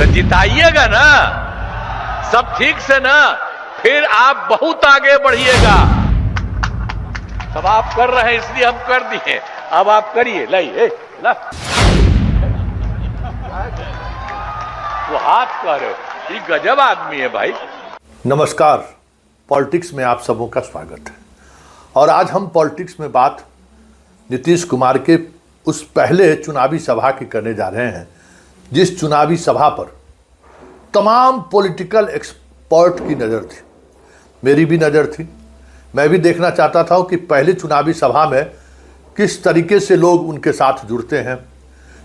तो जिताइएगा ना, सब ठीक से ना, फिर आप बहुत आगे बढ़िएगा। सब आप कर रहे हैं इसलिए हम कर दिए, अब आप करिए। लाइए ला, वो हाथ कर रहे हो, ये गजब आदमी है भाई। नमस्कार, पॉलिटिक्स में आप सबों का स्वागत है। और आज हम पॉलिटिक्स में बात नीतीश कुमार के उस पहले चुनावी सभा की करने जा रहे हैं, जिस चुनावी सभा पर तमाम पॉलिटिकल एक्सपर्ट की नज़र थी, मेरी भी नज़र थी। मैं भी देखना चाहता था कि पहले चुनावी सभा में किस तरीके से लोग उनके साथ जुड़ते हैं,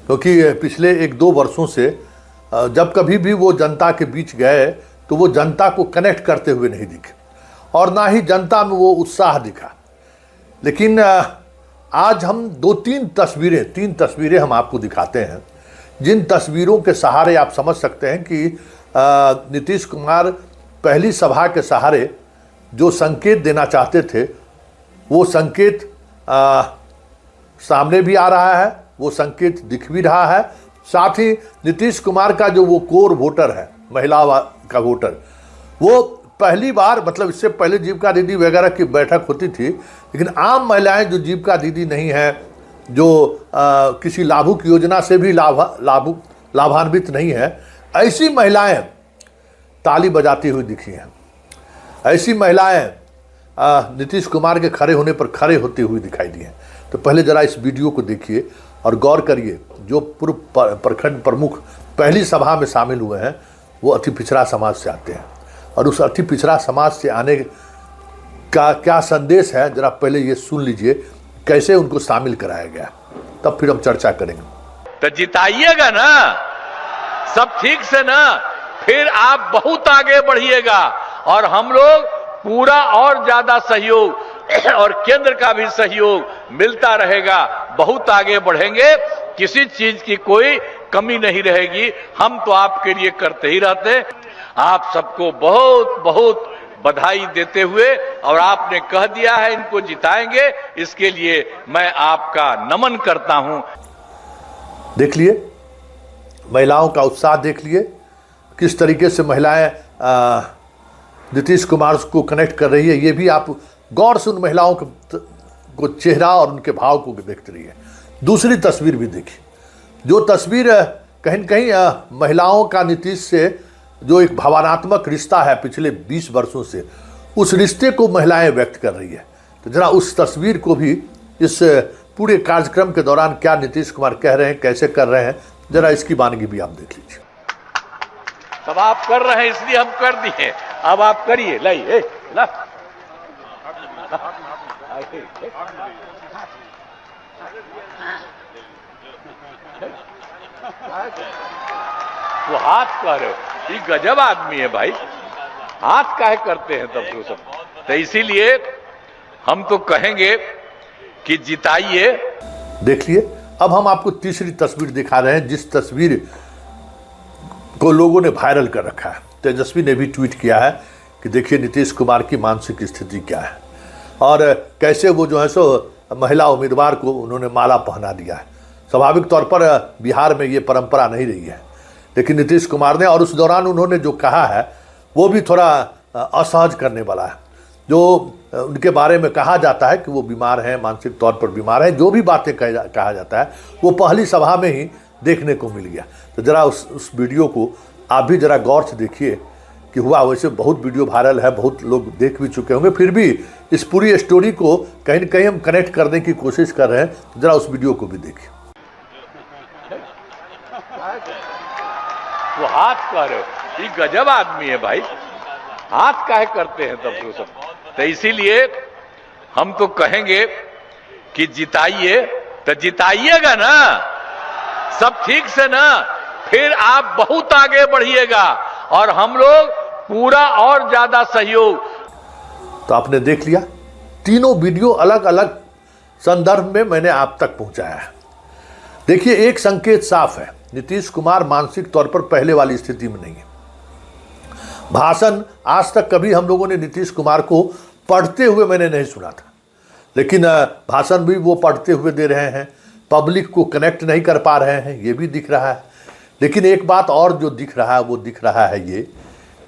क्योंकि पिछले 1-2 वर्षों से जब कभी भी वो जनता के बीच गए तो वो जनता को कनेक्ट करते हुए नहीं दिखे और ना ही जनता में वो उत्साह दिखा। लेकिन आज हम 3 तस्वीरें हम आपको दिखाते हैं, जिन तस्वीरों के सहारे आप समझ सकते हैं कि नीतीश कुमार पहली सभा के सहारे जो संकेत देना चाहते थे वो संकेत सामने भी आ रहा है, वो संकेत दिख भी रहा है। साथ ही नीतीश कुमार का जो वो कोर वोटर है, महिला का वोटर, वो पहली बार, मतलब इससे पहले जीविका दीदी वगैरह की बैठक होती थी, लेकिन आम महिलाएं जो जीविका दीदी नहीं हैं, जो किसी लाभुक योजना से भी लाभान्वित नहीं है, ऐसी महिलाएं ताली बजाती हुई दिखी हैं। ऐसी महिलाएं नीतीश कुमार के खड़े होने पर खड़े होती हुई दिखाई दी हैं। तो पहले ज़रा इस वीडियो को देखिए और गौर करिए। जो पूर्व प्रखंड प्रमुख पहली सभा में शामिल हुए हैं वो अति पिछड़ा समाज से आते हैं, और उस अति पिछड़ा समाज से आने का क्या संदेश है, ज़रा पहले ये सुन लीजिए कैसे उनको शामिल कराया गया, तब फिर हम चर्चा करेंगे। तो जिताइएगा ना, सब ठीक से ना, फिर आप बहुत आगे बढ़िएगा और हम लोग पूरा और ज्यादा सहयोग और केंद्र का भी सहयोग मिलता रहेगा, बहुत आगे बढ़ेंगे, किसी चीज की कोई कमी नहीं रहेगी। हम तो आपके लिए करते ही रहते हैं। आप सबको बहुत बहुत बधाई देते हुए, और आपने कह दिया है इनको जिताएंगे, इसके लिए मैं आपका नमन करता हूं। देख लिए महिलाओं का उत्साह, देख लिए किस तरीके से महिलाएं नीतीश कुमार को कनेक्ट कर रही है। ये भी आप गौर से उन महिलाओं को चेहरा और उनके भाव को देखते रहिए। दूसरी तस्वीर भी देखिए, जो तस्वीर कहीं न कहीं महिलाओं का नीतीश से जो एक भावनात्मक रिश्ता है पिछले 20 वर्षों से, उस रिश्ते को महिलाएं व्यक्त कर रही है। तो जरा उस तस्वीर को भी, इस पूरे कार्यक्रम के दौरान क्या नीतीश कुमार कह रहे हैं, कैसे कर रहे हैं, जरा इसकी वानगी भी आप देख लीजिए। सब आप कर रहे हैं इसलिए हम कर दिए, अब आप करिए। लाइए ला, वो हाथ कर रहे हो, ये गजब आदमी है भाई। हाथ काहे करते हैं तब तो सब। तो इसीलिए हम तो कहेंगे कि जिताइए। देख लिए। अब हम आपको तीसरी तस्वीर दिखा रहे हैं, जिस तस्वीर को लोगों ने वायरल कर रखा है। तेजस्वी ने भी ट्वीट किया है कि देखिए नीतीश कुमार की मानसिक स्थिति क्या है, और कैसे वो जो है सो महिला उम्मीदवार को उन्होंने माला पहना दिया है। स्वाभाविक तौर पर बिहार में ये परंपरा नहीं रही है, लेकिन नीतीश कुमार ने, और उस दौरान उन्होंने जो कहा है वो भी थोड़ा असहज करने वाला है। जो उनके बारे में कहा जाता है कि वो बीमार हैं, मानसिक तौर पर बीमार हैं, जो भी बातें कहा जाता है वो पहली सभा में ही देखने को मिल गया। तो ज़रा उस वीडियो को आप भी ज़रा गौर से देखिए कि हुआ। वैसे बहुत वीडियो वायरल है, बहुत लोग देख भी चुके होंगे, फिर भी इस पूरी स्टोरी को कहीं न कहीं हम कनेक्ट करने की कोशिश कर रहे हैं। ज़रा उस वीडियो को भी देखिए। वो हाथ कर रहे हो, ये गजब आदमी है भाई। हाथ काहे करते हैं तब तो सब। तो इसीलिए हम तो कहेंगे कि जिताइए। तो जिताइएगा ना, सब ठीक से ना, फिर आप बहुत आगे बढ़िएगा और हम लोग पूरा और ज्यादा सहयोग। तो आपने देख लिया, तीनों वीडियो अलग अलग संदर्भ में मैंने आप तक पहुंचाया है। देखिए, एक संकेत साफ है, नीतीश कुमार मानसिक तौर पर पहले वाली स्थिति में नहीं है। भाषण आज तक कभी हम लोगों ने नीतीश कुमार को पढ़ते हुए मैंने नहीं सुना था, लेकिन भाषण भी वो पढ़ते हुए दे रहे हैं, पब्लिक को कनेक्ट नहीं कर पा रहे हैं, ये भी दिख रहा है। लेकिन एक बात और जो दिख रहा है वो दिख रहा है ये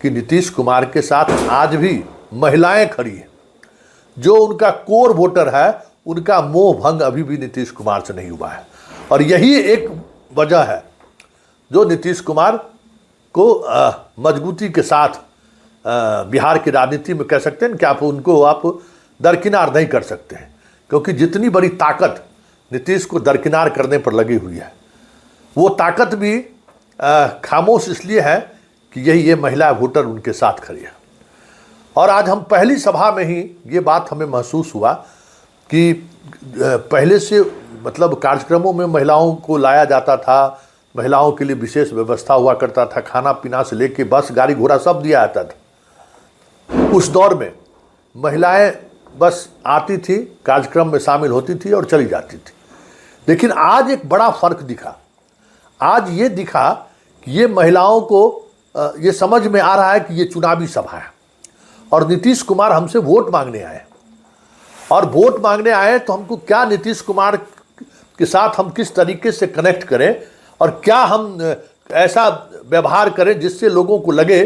कि नीतीश कुमार के साथ आज भी महिलाएं खड़ी हैं। जो उनका कोर वोटर है उनका मोह भंग अभी भी नीतीश कुमार से नहीं हुआ है, और यही एक वजह है जो नीतीश कुमार को मजबूती के साथ बिहार की राजनीति में कह सकते हैं कि आप दरकिनार नहीं कर सकते हैं, क्योंकि जितनी बड़ी ताकत नीतीश को दरकिनार करने पर लगी हुई है वो ताकत भी खामोश इसलिए है कि ये महिला वोटर उनके साथ खड़ी है। और आज हम पहली सभा में ही ये बात हमें महसूस हुआ कि पहले से मतलब कार्यक्रमों में महिलाओं को लाया जाता था, महिलाओं के लिए विशेष व्यवस्था हुआ करता था, खाना पीना से लेके बस गाड़ी घोड़ा सब दिया जाता था। उस दौर में महिलाएं बस आती थी, कार्यक्रम में शामिल होती थी और चली जाती थी। लेकिन आज एक बड़ा फर्क दिखा। आज ये दिखा कि ये महिलाओं को ये समझ में आ रहा है कि ये चुनावी सभा है और नीतीश कुमार हमसे वोट मांगने आए, और वोट मांगने आए तो हमको क्या नीतीश कुमार के साथ हम किस तरीके से कनेक्ट करें और क्या हम ऐसा व्यवहार करें जिससे लोगों को लगे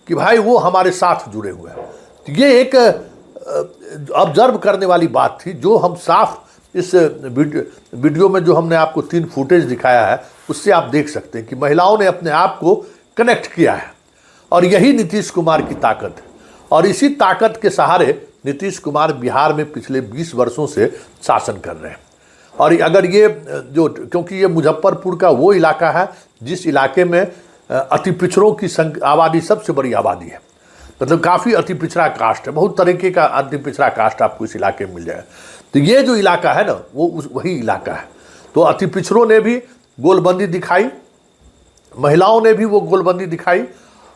कि भाई वो हमारे साथ जुड़े हुए हैं। तो ये एक ऑब्जर्व करने वाली बात थी जो हम साफ इस वीडियो में जो हमने आपको 3 फुटेज दिखाया है उससे आप देख सकते हैं कि महिलाओं ने अपने आप को कनेक्ट किया है, और यही नीतीश कुमार की ताकत है। और इसी ताकत के सहारे नीतीश कुमार बिहार में पिछले 20 वर्षों से शासन कर रहे हैं। और अगर ये जो, क्योंकि ये मुजफ्फरपुर का वो इलाका है जिस इलाके में अति पिछड़ों की आबादी सबसे बड़ी आबादी है, मतलब काफ़ी अति पिछड़ा कास्ट है, बहुत तरीके का अति पिछड़ा कास्ट आपको इस इलाके में मिल जाएगा। तो ये जो इलाका है ना वो वही इलाका है। तो अति पिछड़ों ने भी गोलबंदी दिखाई, महिलाओं ने भी वो गोलबंदी दिखाई,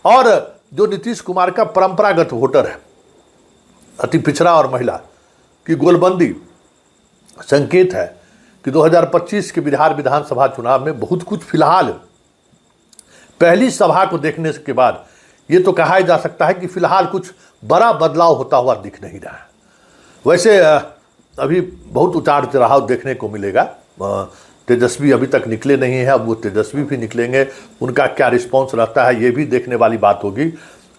और जो नीतीश कुमार का परंपरागत वोटर है अति पिछड़ा और महिला की गोलबंदी संकेत है कि 2025 के बिहार विधानसभा चुनाव में बहुत कुछ फिलहाल पहली सभा को देखने के बाद ये तो कहा जा सकता है कि फिलहाल कुछ बड़ा बदलाव होता हुआ दिख नहीं रहा है। वैसे अभी बहुत उतार चढ़ाव देखने को मिलेगा। तेजस्वी अभी तक निकले नहीं हैं, अब वो तेजस्वी भी निकलेंगे, उनका क्या रिस्पॉन्स रहता है ये भी देखने वाली बात होगी।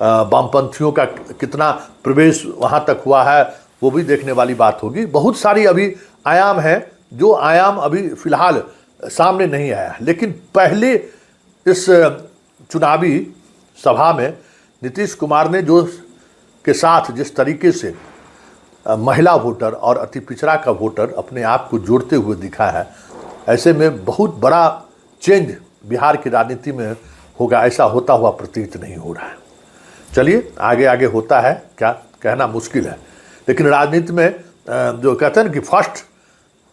वामपंथियों का कितना प्रवेश वहाँ तक हुआ है वो भी देखने वाली बात होगी। बहुत सारी अभी आयाम हैं जो आयाम अभी फिलहाल सामने नहीं आया है। लेकिन पहले इस चुनावी सभा में नीतीश कुमार ने जो के साथ जिस तरीके से महिला वोटर और अति पिछड़ा का वोटर अपने आप को जोड़ते हुए दिखा है, ऐसे में बहुत बड़ा चेंज बिहार की राजनीति में होगा ऐसा होता हुआ प्रतीत नहीं हो रहा है। चलिए आगे आगे होता है क्या कहना मुश्किल है, लेकिन राजनीति में जो कहते हैं कि फर्स्ट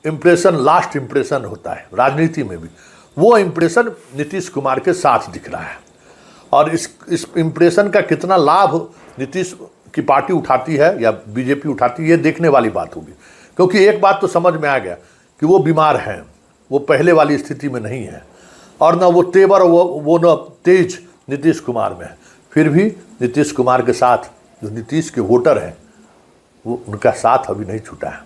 इम्प्रेशन लास्ट इम्प्रेशन होता है, राजनीति में भी वो इम्प्रेशन नीतीश कुमार के साथ दिख रहा है। और इस इम्प्रेशन का कितना लाभ नीतीश की पार्टी उठाती है या बीजेपी उठाती है ये देखने वाली बात होगी। क्योंकि एक बात तो समझ में आ गया कि वो बीमार हैं, वो पहले वाली स्थिति में नहीं है, और न वो तेवर वो न तेज नीतीश कुमार में है। फिर भी नीतीश कुमार के साथ जो नीतीश के वोटर हैं वो उनका साथ अभी नहीं छूटा है।